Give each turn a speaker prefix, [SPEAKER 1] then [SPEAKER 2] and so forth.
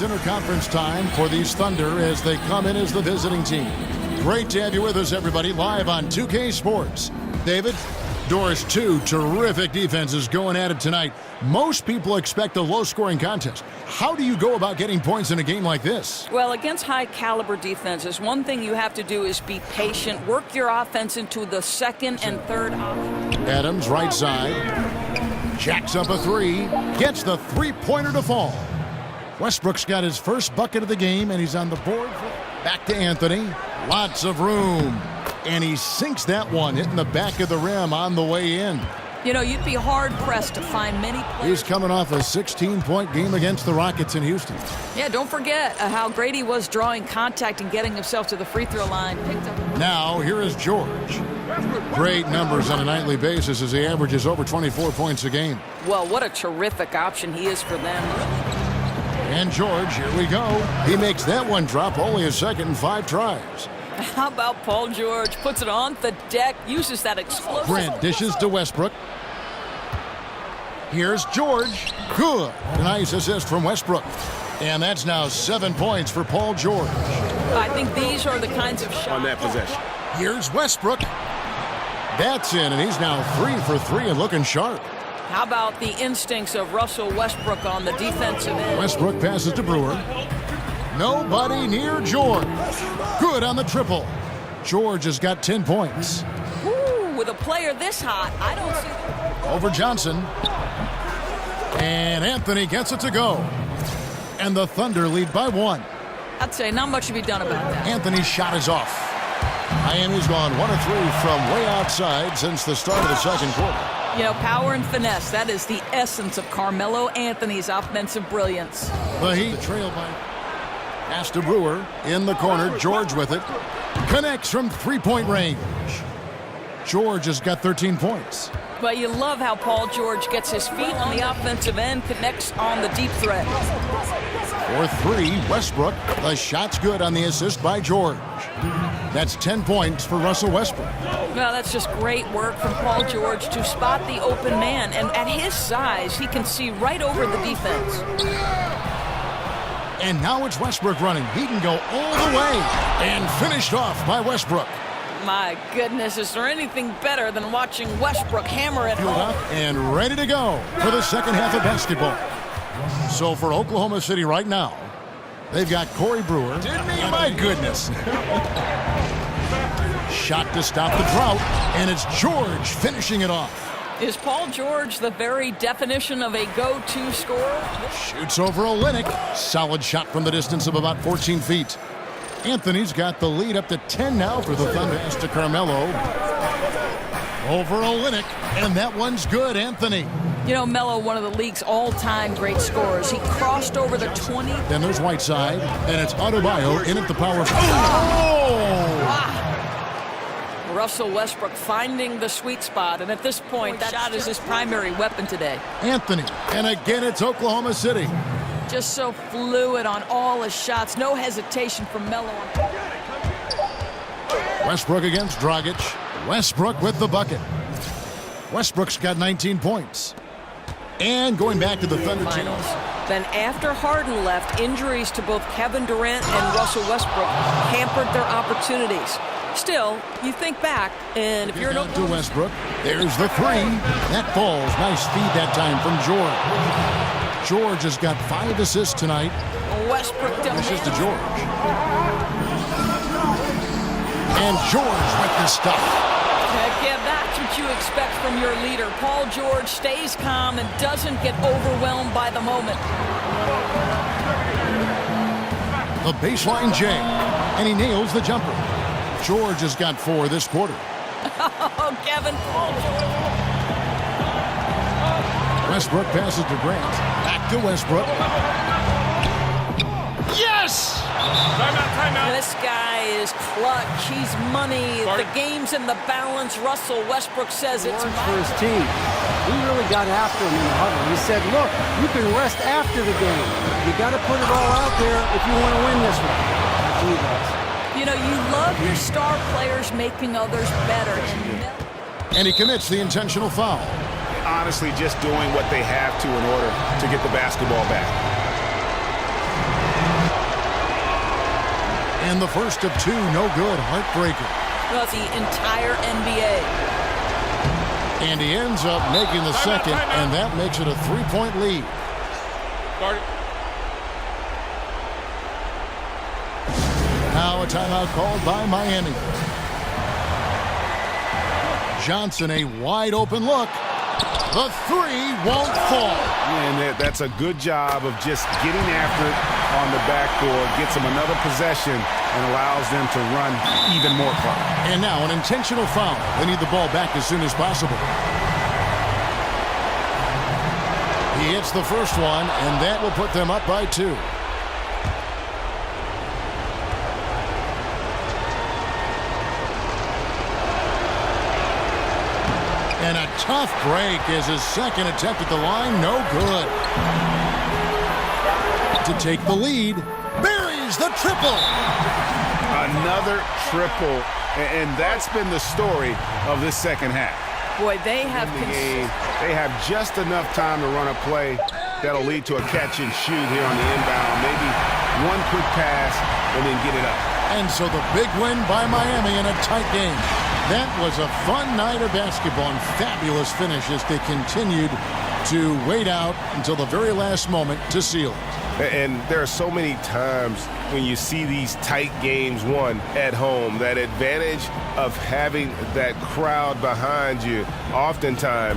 [SPEAKER 1] It's interconference time for these Thunder as they come in as the visiting team. Great to have you with us, everybody, live on 2K Sports. David, Doris, two terrific defenses going at it tonight. Most people expect a low-scoring contest. How do you go about getting points in a game like this?
[SPEAKER 2] Well, against high-caliber defenses, one thing you have to do is be patient. Work your offense into the second and third option.
[SPEAKER 1] Adams, right side. Jacks up a three. Gets the three-pointer to fall. Westbrook's got his first bucket of the game, and he's on the board. Back to Anthony. Lots of room. And he sinks that one, hitting the back of the rim on the way in.
[SPEAKER 2] You know, you'd be hard-pressed to find many players.
[SPEAKER 1] He's coming off a 16-point game against the Rockets in Houston.
[SPEAKER 2] Yeah, don't forget how great he was drawing contact and getting himself to the free throw line.
[SPEAKER 1] Now, here is George. Great numbers on a nightly basis as he averages over 24 points a game.
[SPEAKER 2] Well, what a terrific option he is for them.
[SPEAKER 1] And George, here we go. He makes that one drop, only a second in 5 tries.
[SPEAKER 2] How about Paul George? Puts it on the deck, uses that explosive.
[SPEAKER 1] Grant dishes to Westbrook. Here's George. Good. Nice assist from Westbrook. And that's now 7 points for Paul George.
[SPEAKER 2] I think these are the kinds of shots.
[SPEAKER 3] On that possession.
[SPEAKER 1] Here's Westbrook. That's in, and he's now 3 for 3 and looking sharp.
[SPEAKER 2] How about the instincts of Russell Westbrook on the defensive end?
[SPEAKER 1] Westbrook passes to Brewer. Nobody near George. Good on the triple. George has got 10 points.
[SPEAKER 2] Ooh, with a player this hot, I don't see...
[SPEAKER 1] Over Johnson. And Anthony gets it to go. And the Thunder lead by 1.
[SPEAKER 2] I'd say not much to be done about that.
[SPEAKER 1] Anthony's shot is off. Miami's gone 1 of 3 from way outside since the start of the second quarter.
[SPEAKER 2] You know, power and finesse, that is the essence of Carmelo Anthony's offensive brilliance.
[SPEAKER 1] The Heat trail by... Pass to Brewer. In the corner, George with it. Connects from three-point range. George has got 13 points.
[SPEAKER 2] But you love how Paul George gets his feet on the offensive end, connects on the deep threat.
[SPEAKER 1] For 3, Westbrook. The shot's good on the assist by George. That's 10 points for Russell Westbrook.
[SPEAKER 2] Well, that's just great work from Paul George to spot the open man. And at his size, he can see right over the defense.
[SPEAKER 1] And now it's Westbrook running. He can go all the way. And finished off by Westbrook.
[SPEAKER 2] My goodness, is there anything better than watching Westbrook hammer it home?
[SPEAKER 1] Up and ready to go for the second half of basketball. So for Oklahoma City right now, they've got Corey Brewer. My goodness. Shot to stop the drought, and it's George finishing it off.
[SPEAKER 2] Is Paul George the very definition of a go-to scorer?
[SPEAKER 1] Shoots over Olynyk. Solid shot from the distance of about 14 feet. Anthony's got the lead up to 10 now for the Thunder. Pass to Carmelo. Over Olynyk, and that one's good, Anthony.
[SPEAKER 2] You know, Melo, one of the league's all-time great scorers. He crossed over the 20.
[SPEAKER 1] Then there's Whiteside, and it's Adebayo in at the power. Oh!
[SPEAKER 2] Wow. Russell Westbrook finding the sweet spot, and at this point, that shot is his primary weapon today.
[SPEAKER 1] Anthony, and again it's Oklahoma City.
[SPEAKER 2] Just so fluid on all his shots. No hesitation from Melo.
[SPEAKER 1] Westbrook against Dragic. Westbrook with the bucket. Westbrook's got 19 points. And going back to the Thunder
[SPEAKER 2] Finals. Then after Harden left, injuries to both Kevin Durant and Russell Westbrook hampered their opportunities. Still, you think back, and if you're
[SPEAKER 1] not to Westbrook, there's the 3. That falls. Nice feed that time from George. George has got 5 assists tonight.
[SPEAKER 2] Westbrook
[SPEAKER 1] dishes to George. And George with the stuff.
[SPEAKER 2] Heck yeah, that's what you expect from your leader. Paul George stays calm and doesn't get overwhelmed by the moment.
[SPEAKER 1] The baseline J, and he nails the jumper. George has got 4 this quarter.
[SPEAKER 2] Oh, Kevin, Paul George.
[SPEAKER 1] Westbrook passes to Grant. Back to Westbrook. Yes!
[SPEAKER 3] Timeout.
[SPEAKER 2] This guy is clutch. He's money. The game's in the balance. Russell Westbrook says it's
[SPEAKER 4] for his team. He really got after him in the huddle. He said, look, you can rest after the game. You got to put it all out there if you want to win this one. That's what he does.
[SPEAKER 2] You know, you love your star players making others better.
[SPEAKER 1] And he commits the intentional foul.
[SPEAKER 3] Honestly, just doing what they have to in order to get the basketball back.
[SPEAKER 1] And the first of two, no good, heartbreaker.
[SPEAKER 2] Well, the entire NBA.
[SPEAKER 1] And he ends up making the second, and that makes it a 3-point lead. Now a timeout called by Miami. Johnson, a wide open look. The three won't fall.
[SPEAKER 3] And that's a good job of just getting after it on the backboard, gets them another possession, and allows them to run even more clock.
[SPEAKER 1] And now an intentional foul. They need the ball back as soon as possible. He hits the first one, and that will put them up by 2. And a tough break as his second attempt at the line, no good. To take the lead, buries the triple.
[SPEAKER 3] Another triple, and that's been the story of this second half.
[SPEAKER 2] Boy, they have
[SPEAKER 3] They have just enough time to run a play that'll lead to a catch and shoot here on the inbound. Maybe one quick pass and then get it up.
[SPEAKER 1] And so the big win by Miami in a tight game. That was a fun night of basketball and fabulous finish as they continued to wait out until the very last moment to seal it.
[SPEAKER 3] And there are so many times when you see these tight games won at home, that advantage of having that crowd behind you oftentimes